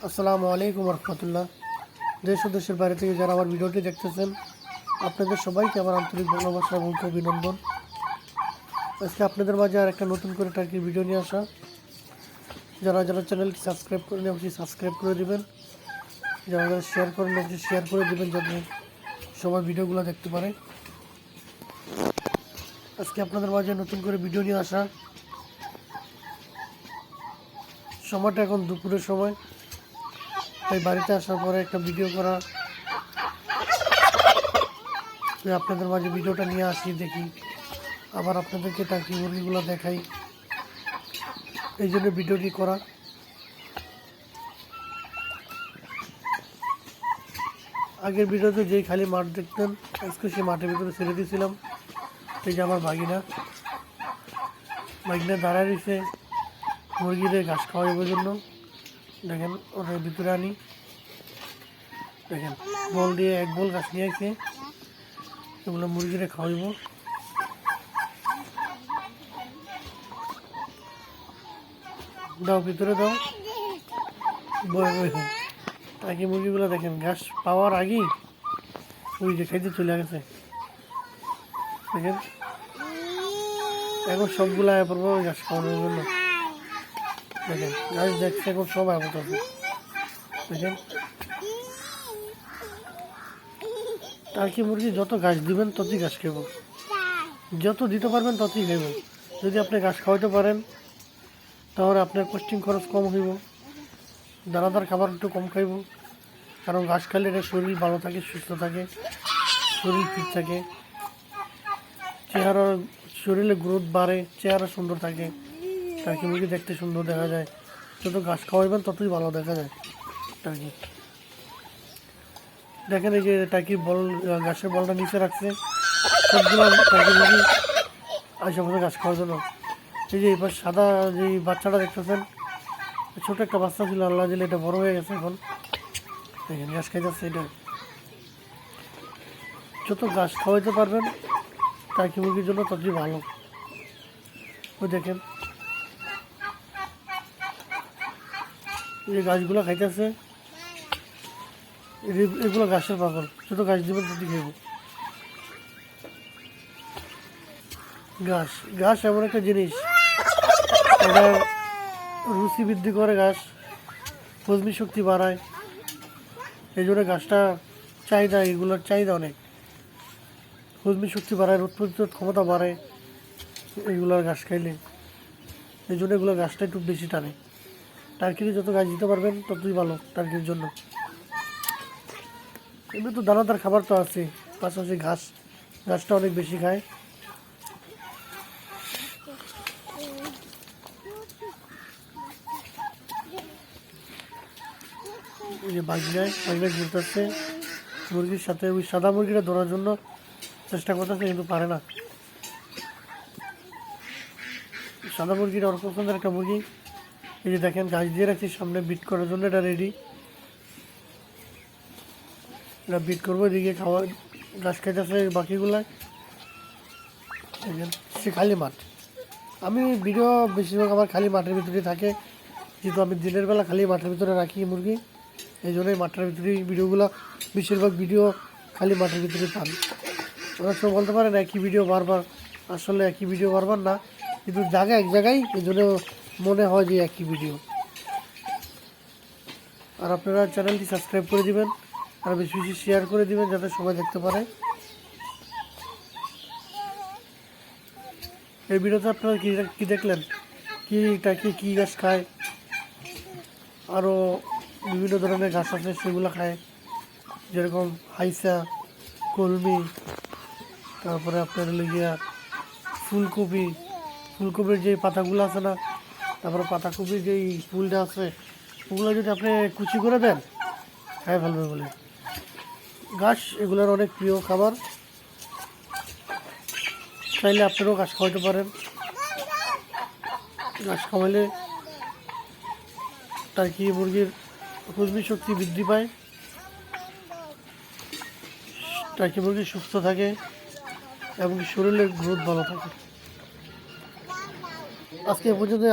আসসালামু আলাইকুম রহমতুল্লাহ। দেশ ও দেশের বাইরে থেকে যারা আমার ভিডিওটি দেখতেছেন, আপনাদের সবাইকে আমার আন্তরিক ভালোবাসা এবং অভিনন্দন। আজকে আপনাদের মাঝে আর একটা নতুন করে টার্কির ভিডিও নিয়ে আসা। যারা যারা চ্যানেলটি সাবস্ক্রাইব করেন অবশ্যই সাবস্ক্রাইব করে দেবেন, যারা যারা শেয়ার করেন অবশ্যই শেয়ার করে দেবেন, যাতে সবাই ভিডিওগুলো দেখতে পারে। আজকে আপনাদের মাঝে নতুন করে ভিডিও নিয়ে আসা। সময়টা এখন দুপুরের সময়, তাই বাড়িতে আসার পরে একটা ভিডিও করা, আপনাদের মাঝে ভিডিওটা নিয়ে আসি, দেখি আবার আপনাদেরকে টার্কি মুরগিগুলো দেখাই, এই জন্য ভিডিওটি করা। আগের ভিডিওতে যেই খালি মাঠ দেখতেন, আজকে সেই মাঠের ভিতরে ছেড়ে দিয়েছিলাম। এই যে আমার ভাগিনা দাঁড়ায় রয়েছে মুরগিদের ঘাস খাওয়াইবার জন্য। দেখেন ওটার ভিতরে আনি, দেখেন বল দিয়ে এক বল ঘাস নিয়ে আসে, এগুলো মুরগিরে খাওয়াইব। দাও ভিতরে দাও, বয় বয় হোক। আগে মুরগিগুলো দেখেন ঘাস পাওয়ার আগেই ওই যে খাইতে চলে গেছে। দেখেন এখন সবগুলো আয় পড়বো ঘাস খাওয়ানোর জন্য। দেখেন ঘাস দেখছে এখন সব আয় পড়তেছে। দেখেন টার্কি মুরগি যত ঘাস দিবেন ততই ঘাস খাইব, যত দিতে পারবেন ততই খাইব। যদি আপনি ঘাস খাওয়াইতে পারেন তাহলে আপনার কোচিং খরচ কম হইব, দানাদার খাবার একটু কম খাইব। কারণ ঘাস খাইলে এটা শরীর ভালো থাকে, সুস্থ থাকে, শরীর ফিট থাকে, শরীরে গ্রোথ বাড়ে, চেহারা সুন্দর থাকে, টার্কি মুরগি দেখতে সুন্দর দেখা যায়। যত ঘাস খাওয়াইবেন ততই ভালো দেখা যায় টার্কি। দেখেন এই যে টার্কির বল, ঘাসের বলটা নিচে রাখছে, সবগুলো টার্কি মুরগি আশেপাশে ঘাস খাওয়ার জন্য। এই যে এবার সাদা যে বাচ্চাটা দেখতেছেন, ছোট একটা বাচ্চা ছিল, আল্লাহ দিলে এটা বড় হয়ে গেছে এখন। দেখেন ঘাস খাই যাচ্ছে। এটা যত ঘাস খাওয়াইতে পারবেন টার্কি মুরগির জন্য ততই ভালো। ওই দেখেন এই যে গাছগুলো খাইতেছে, এগুলো ঘাসের পাগল, যত ঘাস দিবেন ততই খাইব। ঘাস এমন একটা জিনিস, এটা রুচি বৃদ্ধি করে, ঘাস হজমি শক্তি বাড়ায়। এই জন্য ঘাসটা চাহিদা, এগুলোর চাহিদা অনেক। হজমি শক্তি বাড়ায়, রোগ প্রতিরোধ ক্ষমতা বাড়ে এইগুলোর ঘাস খাইলে। এই জন্য এগুলো ঘাসটা একটু বেশি টানে। টার্কিতে যত ঘাস দিতে পারবেন ততই ভালো টার্কির জন্য। এমনি তো দানাদার খাবার তো আছে, পাশাপাশি ঘাসটা অনেক বেশি খায়। এই যে বাগিনা ঘুরতেছে মুরগির সাথে, ওই সাদা মুরগিটা ধরার জন্য চেষ্টা করতেছে কিন্তু পারে না। সাদা মুরগিটা ওর পছন্দের একটা মুরগি। এই যে দেখেন ঘাস দিয়ে রাখছি সামনে বিট করার জন্য, এটা রেডি, এটা বিট করবো। এদিকে খাওয়া ঘাস খাইতেছে বাকিগুলায়। দেখেন সে খালি মাঠ, আমি ভিডিও বেশিরভাগ আমার খালি মাঠের ভিতরে থাকে, যেহেতু আমি দিনের বেলা খালি মাঠের ভিতরে রাখি মুরগি, এই জন্যই মাঠের ভিতরেই ভিডিওগুলো, বেশিরভাগ ভিডিও খালি মাঠের ভিতরে পান। অনেক সময় বলতে পারেন একই ভিডিও বারবার, আসলে একই ভিডিও বারবার না, কিন্তু জায়গা এক জায়গায়, এই জন্য মনে হয় যে একই ভিডিও। আর আপনারা চ্যানেলটি সাবস্ক্রাইব করে দিবেন, আর বেশি বেশি শেয়ার করে দিবেন, যাতে সবাই দেখতে পারে। এই ভিডিওতে আপনারা কী দেখলেন, কী ঘাস খায়, আরও বিভিন্ন ধরনের ঘাস আছে সেগুলো খায়, যেরকম হাইসা, কলমি, তারপরে আপনার লেগিয়া ফুলকপির যে পাতাগুলো আছে না, তারপরে পাতাকপির যেই ফুলটা আছে, ওগুলো যদি আপনি কুচি করে দেন খায় ফেলবে বলে। ঘাস এগুলোর অনেক প্রিয় খাবার, চাইলে আপনারাও ঘাস খাওয়াতে পারেন। ঘাস খাওয়াইলে টার্কি মুরগির হজমি শক্তি বৃদ্ধি পায়, টার্কি মুরগি সুস্থ থাকে এবং শরীরের গ্রোথ ভালো থাকে। আজকে এ পর্যন্ত।